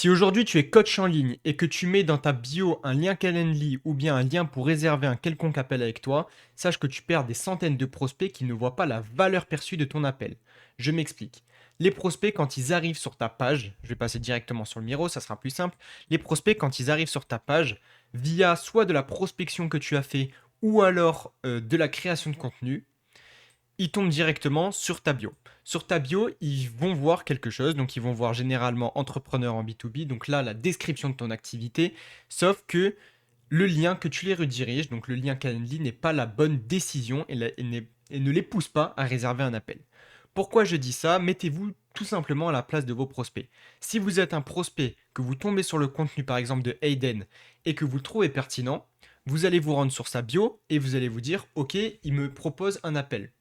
Si aujourd'hui tu es coach en ligne et que tu mets dans ta bio un lien Calendly ou bien un lien pour réserver un quelconque appel avec toi, sache que tu perds des centaines de prospects qui ne voient pas la valeur perçue de ton appel. Je m'explique. Les prospects, quand ils arrivent sur ta page, je vais passer directement sur le Miro, ça sera plus simple. Les prospects, quand ils arrivent sur ta page, via soit de la prospection que tu as fait ou alors de la création de contenu, ils tombent directement sur ta bio. Sur ta bio, ils vont voir quelque chose, donc ils vont voir généralement entrepreneur en B2B, donc là la description de ton activité, sauf que le lien que tu les rediriges, donc le lien Calendly n'est pas la bonne décision et ne les pousse pas à réserver un appel. Pourquoi je dis ça? Mettez-vous tout simplement à la place de vos prospects. Si vous êtes un prospect, que vous tombez sur le contenu par exemple de Hayden et que vous le trouvez pertinent, vous allez vous rendre sur sa bio et vous allez vous dire ok, il me propose un appel.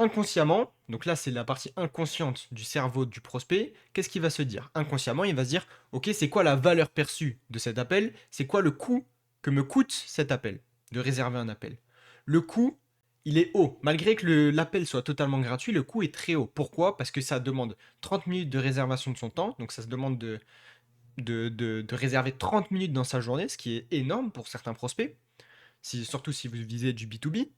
Inconsciemment, donc là c'est la partie inconsciente du cerveau du prospect, qu'est-ce qu'il va se dire? Inconsciemment, il va se dire, ok, c'est quoi la valeur perçue de cet appel? C'est quoi le coût que me coûte cet appel, de réserver un appel? Le coût, il est haut. Malgré que l'appel soit totalement gratuit, le coût est très haut. Pourquoi? Parce que ça demande 30 minutes de réservation de son temps, donc ça se demande de réserver 30 minutes dans sa journée, ce qui est énorme pour certains prospects, surtout si vous visez du B2B.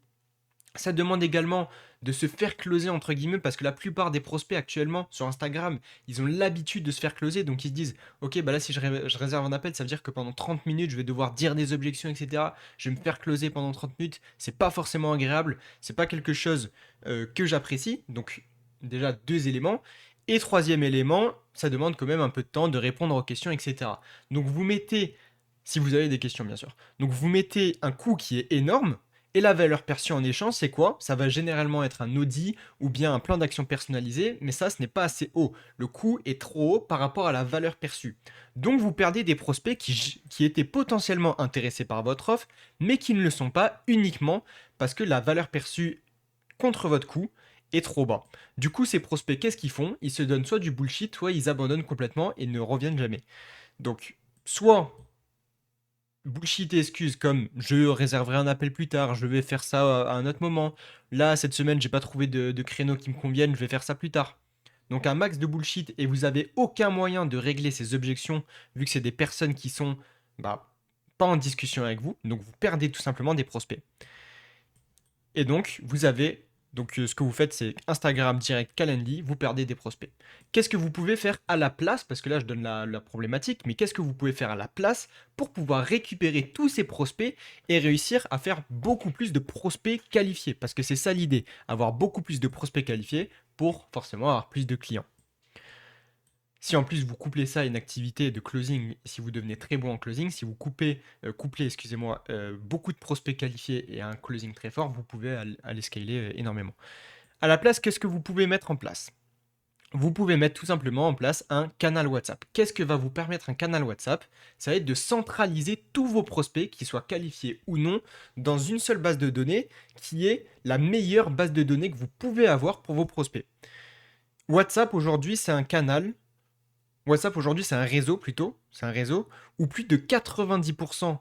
Ça demande également de se faire closer entre guillemets parce que la plupart des prospects actuellement sur Instagram, ils ont l'habitude de se faire closer donc ils se disent ok bah là si je réserve un appel ça veut dire que pendant 30 minutes je vais devoir dire des objections etc. Je vais me faire closer pendant 30 minutes, c'est pas forcément agréable, c'est pas quelque chose que j'apprécie donc déjà deux éléments et troisième élément ça demande quand même un peu de temps de répondre aux questions etc. Donc vous mettez, si vous avez des questions bien sûr, donc vous mettez un coût qui est énorme et la valeur perçue en échange, c'est quoi? Ça va généralement être un audit ou bien un plan d'action personnalisé, mais ça, ce n'est pas assez haut. Le coût est trop haut par rapport à la valeur perçue. Donc, vous perdez des prospects qui étaient potentiellement intéressés par votre offre, mais qui ne le sont pas uniquement parce que la valeur perçue contre votre coût est trop bas. Du coup, ces prospects, qu'est-ce qu'ils font? Ils se donnent soit du bullshit, soit ils abandonnent complètement et ne reviennent jamais. Donc, soit bullshit et excuses comme je réserverai un appel plus tard, je vais faire ça à un autre moment. Là, cette semaine, j'ai pas trouvé de créneau qui me convienne, je vais faire ça plus tard. Donc un max de bullshit et vous avez aucun moyen de régler ces objections vu que c'est des personnes qui sont bah, pas en discussion avec vous. Donc vous perdez tout simplement des prospects. Et donc, vous avez. Donc, ce que vous faites, c'est Instagram direct Calendly, vous perdez des prospects. Qu'est-ce que vous pouvez faire à la place? Parce que là, je donne la problématique, mais qu'est-ce que vous pouvez faire à la place pour pouvoir récupérer tous ces prospects et réussir à faire beaucoup plus de prospects qualifiés? Parce que c'est ça l'idée, avoir beaucoup plus de prospects qualifiés pour forcément avoir plus de clients. Si en plus vous couplez ça à une activité de closing, si vous devenez très bon en closing, si vous couplez, excusez-moi, beaucoup de prospects qualifiés et un closing très fort, vous pouvez aller scaler énormément. À la place, qu'est-ce que vous pouvez mettre en place? Vous pouvez mettre tout simplement en place un canal WhatsApp. Qu'est-ce que va vous permettre un canal WhatsApp? Ça va être de centraliser tous vos prospects, qu'ils soient qualifiés ou non, dans une seule base de données qui est la meilleure base de données que vous pouvez avoir pour vos prospects. WhatsApp aujourd'hui, c'est un canal. WhatsApp aujourd'hui, c'est un réseau plutôt. C'est un réseau où plus de 90%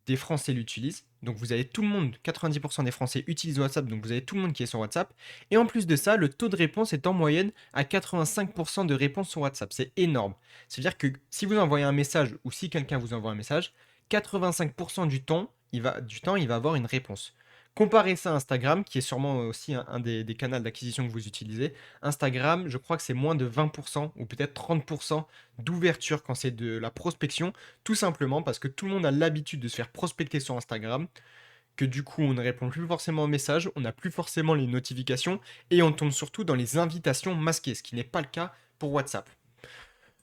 des Français l'utilisent. Donc vous avez tout le monde, 90% des Français utilisent WhatsApp, donc vous avez tout le monde qui est sur WhatsApp. Et en plus de ça, le taux de réponse est en moyenne à 85% de réponse sur WhatsApp. C'est énorme. C'est-à-dire que si vous envoyez un message ou si quelqu'un vous envoie un message, 85% du temps, il va avoir une réponse. Comparez ça à Instagram, qui est sûrement aussi un des canaux d'acquisition que vous utilisez. Instagram, je crois que c'est moins de 20% ou peut-être 30% d'ouverture quand c'est de la prospection, tout simplement parce que tout le monde a l'habitude de se faire prospecter sur Instagram, que du coup on ne répond plus forcément aux messages, on n'a plus forcément les notifications et on tombe surtout dans les invitations masquées, ce qui n'est pas le cas pour WhatsApp.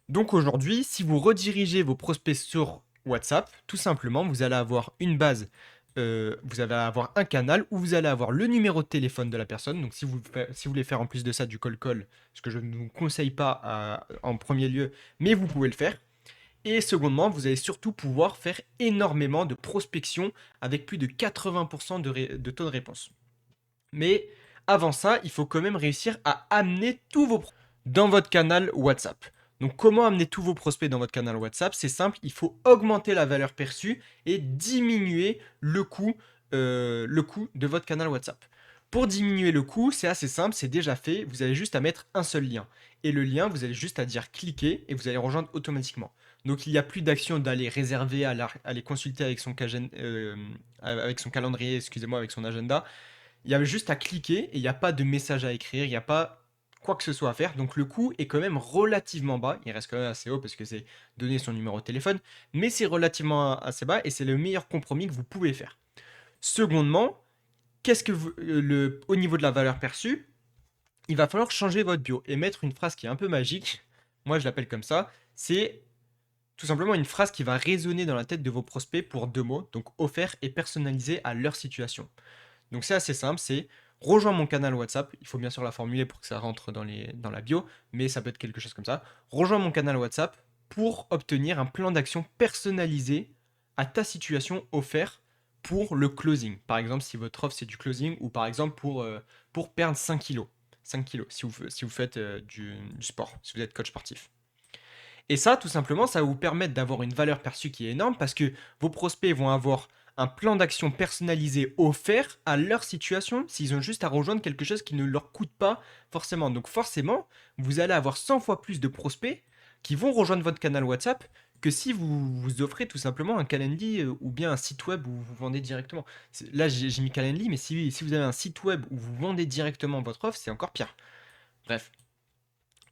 Donc aujourd'hui, si vous redirigez vos prospects sur WhatsApp, tout simplement, vous allez avoir une base, vous allez avoir un canal où vous allez avoir le numéro de téléphone de la personne. Donc si vous voulez faire en plus de ça du call, ce que je ne vous conseille pas en premier lieu, mais vous pouvez le faire. Et secondement, vous allez surtout pouvoir faire énormément de prospection avec plus de 80% de taux de réponse. Mais avant ça, il faut quand même réussir à amener tous vos prospects dans votre canal WhatsApp. Donc comment amener tous vos prospects dans votre canal WhatsApp? C'est simple, il faut augmenter la valeur perçue et diminuer le coût de votre canal WhatsApp. Pour diminuer le coût, c'est assez simple, c'est déjà fait. Vous avez juste à mettre un seul lien. Et le lien, vous allez juste à dire cliquer et vous allez rejoindre automatiquement. Donc il n'y a plus d'action d'aller réserver, aller consulter avec son calendrier, excusez-moi, avec son agenda. Il y a juste à cliquer et il n'y a pas de message à écrire, il n'y a pas quoi que ce soit à faire. Donc le coût est quand même relativement bas. Il reste quand même assez haut parce que c'est donner son numéro de téléphone, mais c'est relativement assez bas et c'est le meilleur compromis que vous pouvez faire. Secondement, au niveau de la valeur perçue, il va falloir changer votre bio et mettre une phrase qui est un peu magique. Moi, je l'appelle comme ça. C'est tout simplement une phrase qui va résonner dans la tête de vos prospects pour deux mots, donc offert et personnalisé à leur situation. Donc c'est assez simple, c'est rejoins mon canal WhatsApp. Il faut bien sûr la formuler pour que ça rentre dans la bio, mais ça peut être quelque chose comme ça. Rejoins mon canal WhatsApp pour obtenir un plan d'action personnalisé à ta situation offert pour le closing. Par exemple, si votre offre c'est du closing ou par exemple pour perdre 5 kilos. 5 kilos si vous faites du sport, si vous êtes coach sportif. Et ça, tout simplement, ça va vous permettre d'avoir une valeur perçue qui est énorme parce que vos prospects vont avoir un plan d'action personnalisé offert à leur situation s'ils ont juste à rejoindre quelque chose qui ne leur coûte pas forcément. Donc forcément, vous allez avoir 100 fois plus de prospects qui vont rejoindre votre canal WhatsApp que si vous offrez tout simplement un Calendly ou bien un site web où vous vendez directement. Là, j'ai mis Calendly, mais si vous avez un site web où vous vendez directement votre offre, c'est encore pire. Bref,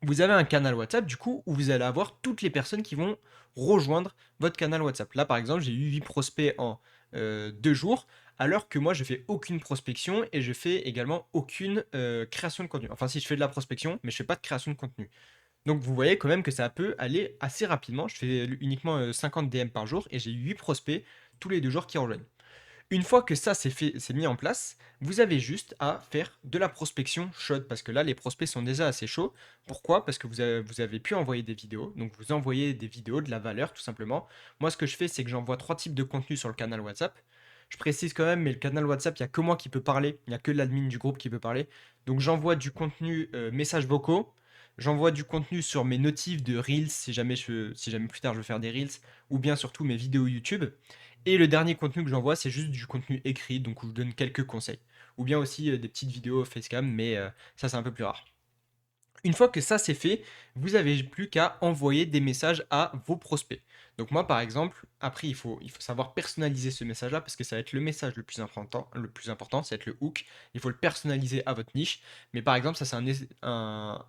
vous avez un canal WhatsApp du coup où vous allez avoir toutes les personnes qui vont rejoindre votre canal WhatsApp. Là par exemple, j'ai eu 8 prospects en 2 jours, alors que moi je fais aucune prospection et je fais également aucune création de contenu. Enfin si je fais de la prospection, mais je fais pas de création de contenu. Donc vous voyez quand même que ça peut aller assez rapidement. Je fais uniquement 50 DM par jour et j'ai 8 prospects tous les 2 jours qui rejoignent. Une fois que ça c'est fait, c'est mis en place, vous avez juste à faire de la prospection chaude parce que là les prospects sont déjà assez chauds. Pourquoi? Parce que vous avez pu envoyer des vidéos, donc vous envoyez des vidéos, de la valeur tout simplement. Moi ce que je fais c'est que j'envoie trois types de contenus sur le canal WhatsApp. Je précise quand même, mais le canal WhatsApp, il n'y a que moi qui peux parler, il n'y a que l'admin du groupe qui peut parler. Donc j'envoie du contenu messages vocaux, j'envoie du contenu sur mes notifs de Reels si jamais plus tard je veux faire des Reels, ou bien surtout mes vidéos YouTube. Et le dernier contenu que j'envoie, c'est juste du contenu écrit, donc où je donne quelques conseils. Ou bien aussi des petites vidéos facecam, mais ça c'est un peu plus rare. Une fois que ça c'est fait, vous avez plus qu'à envoyer des messages à vos prospects. Donc moi par exemple, après il faut savoir personnaliser ce message-là parce que ça va être le message le plus important, ça va être le hook. Il faut le personnaliser à votre niche. Mais par exemple, ça c'est un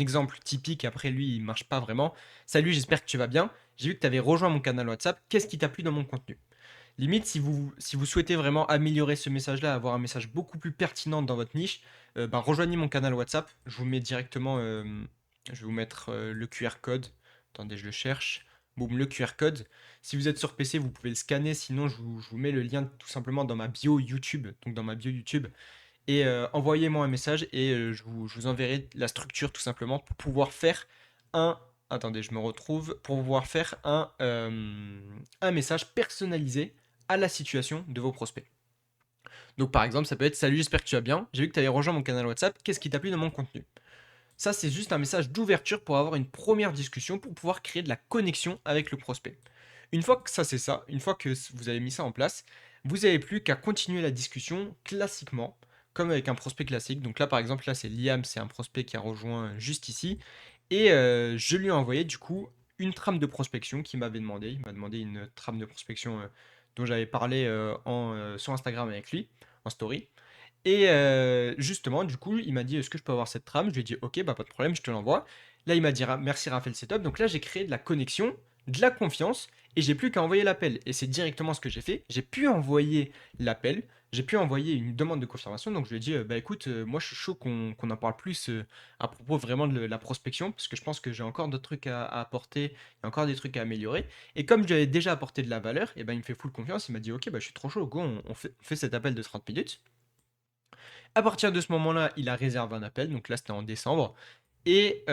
exemple typique, après lui il marche pas vraiment. Salut, j'espère que tu vas bien. J'ai vu que tu avais rejoint mon canal WhatsApp. Qu'est-ce qui t'a plu dans mon contenu? Limite, si vous souhaitez vraiment améliorer ce message-là, avoir un message beaucoup plus pertinent dans votre niche, ben, rejoignez mon canal WhatsApp. Je vous mets directement, je vais vous mettre le QR code. Attendez, je le cherche. Boum, le QR code. Si vous êtes sur PC, vous pouvez le scanner. Sinon, je vous mets le lien tout simplement dans ma bio YouTube. Donc, dans ma bio YouTube. Et envoyez-moi un message et je vous enverrai la structure tout simplement pour pouvoir faire un. Attendez, je me retrouve. Pour pouvoir faire un message personnalisé à la situation de vos prospects. Donc par exemple, ça peut être salut, j'espère que tu vas bien. J'ai vu que tu avais rejoint mon canal WhatsApp. Qu'est-ce qui t'a plu dans mon contenu? Ça, c'est juste un message d'ouverture pour avoir une première discussion, pour pouvoir créer de la connexion avec le prospect. Une fois que ça, c'est ça, une fois que vous avez mis ça en place, vous n'avez plus qu'à continuer la discussion classiquement, comme avec un prospect classique. Donc là, par exemple, là, c'est Liam, c'est un prospect qui a rejoint juste ici. Et je lui ai envoyé du coup une trame de prospection qu'il m'avait demandé. Il m'a demandé une trame de prospection dont j'avais parlé sur Instagram avec lui, en story. Et justement, du coup, il m'a dit: «Est-ce que je peux avoir cette trame?» Je lui ai dit: «OK, bah, pas de problème, je te l'envoie». Là, il m'a dit: «Merci Raphaël, c'est top». Donc là, j'ai créé de la connexion, de la confiance et j'ai plus qu'à envoyer l'appel et c'est directement ce que j'ai fait. J'ai pu envoyer l'appel, j'ai pu envoyer une demande de confirmation donc je lui ai dit: «Bah, écoute, moi, je suis chaud qu'on en parle plus, à propos vraiment de la prospection parce que je pense que j'ai encore d'autres trucs à apporter, il y a encore des trucs à améliorer» et comme je lui avais déjà apporté de la valeur et ben, il me fait full confiance. Il m'a dit: «OK, bah, je suis trop chaud, go, on fait cet appel de 30 minutes». À partir de ce moment-là, il a réservé un appel, donc là c'était en décembre. Et,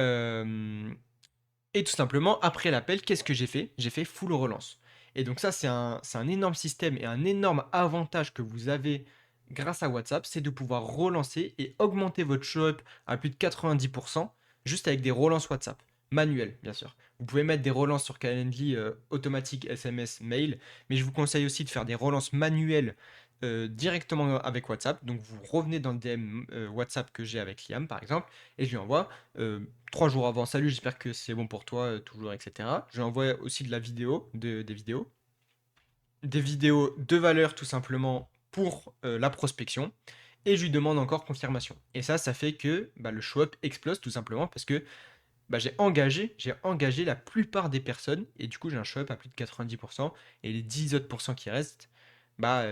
et tout simplement, après l'appel, qu'est-ce que j'ai fait? J'ai fait full relance. Et donc ça, c'est un énorme système et un énorme avantage que vous avez grâce à WhatsApp, c'est de pouvoir relancer et augmenter votre show-up à plus de 90% juste avec des relances WhatsApp. Manuelles, bien sûr. Vous pouvez mettre des relances sur Calendly automatiques, SMS, mail, mais je vous conseille aussi de faire des relances manuelles directement avec WhatsApp. Donc vous revenez dans le DM WhatsApp que j'ai avec Liam par exemple, et je lui envoie 3 jours avant, salut, j'espère que c'est bon pour toi, toujours, etc. Je lui envoie aussi de la vidéo, des vidéos de valeur tout simplement pour la prospection, et je lui demande encore confirmation. Et ça fait que bah, le show-up explose tout simplement parce que bah, j'ai engagé la plupart des personnes, et du coup j'ai un show-up à plus de 90%, et les 10 autres pourcents qui restent, bah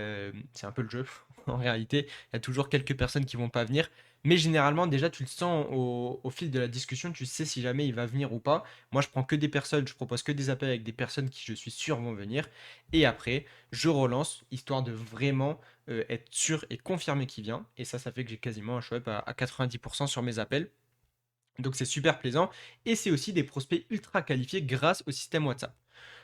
c'est un peu le jeu. En réalité, il y a toujours quelques personnes qui vont pas venir, mais généralement déjà tu le sens au fil de la discussion, tu sais si jamais il va venir ou pas. Moi je prends que des personnes, je propose que des appels avec des personnes qui je suis sûr vont venir, et après je relance, histoire de vraiment être sûr et confirmé qu'il vient, et ça fait que j'ai quasiment un show-up à 90% sur mes appels. Donc c'est super plaisant, et c'est aussi des prospects ultra qualifiés grâce au système WhatsApp.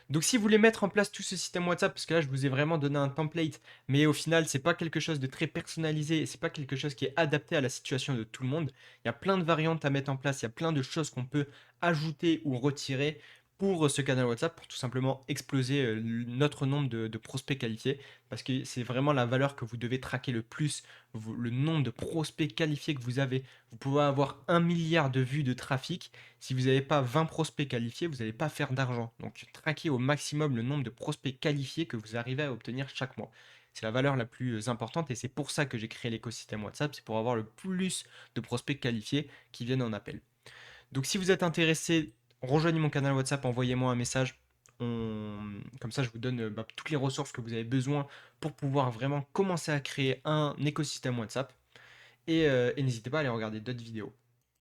Donc si vous voulez mettre en place tout ce système WhatsApp, parce que là je vous ai vraiment donné un template, mais au final c'est pas quelque chose de très personnalisé, et c'est pas quelque chose qui est adapté à la situation de tout le monde. Il y a plein de variantes à mettre en place, il y a plein de choses qu'on peut ajouter ou retirer pour ce canal WhatsApp, pour tout simplement exploser notre nombre de prospects qualifiés, parce que c'est vraiment la valeur que vous devez traquer le plus, le nombre de prospects qualifiés que vous avez. Vous pouvez avoir 1 milliard de vues de trafic, si vous n'avez pas 20 prospects qualifiés, vous n'allez pas faire d'argent. Donc traquez au maximum le nombre de prospects qualifiés que vous arrivez à obtenir chaque mois. C'est la valeur la plus importante, et c'est pour ça que j'ai créé l'écosystème WhatsApp, c'est pour avoir le plus de prospects qualifiés qui viennent en appel. Donc si vous êtes intéressé, rejoignez mon canal WhatsApp, envoyez-moi un message. Comme ça, je vous donne bah, toutes les ressources que vous avez besoin pour pouvoir vraiment commencer à créer un écosystème WhatsApp. Et n'hésitez pas à aller regarder d'autres vidéos.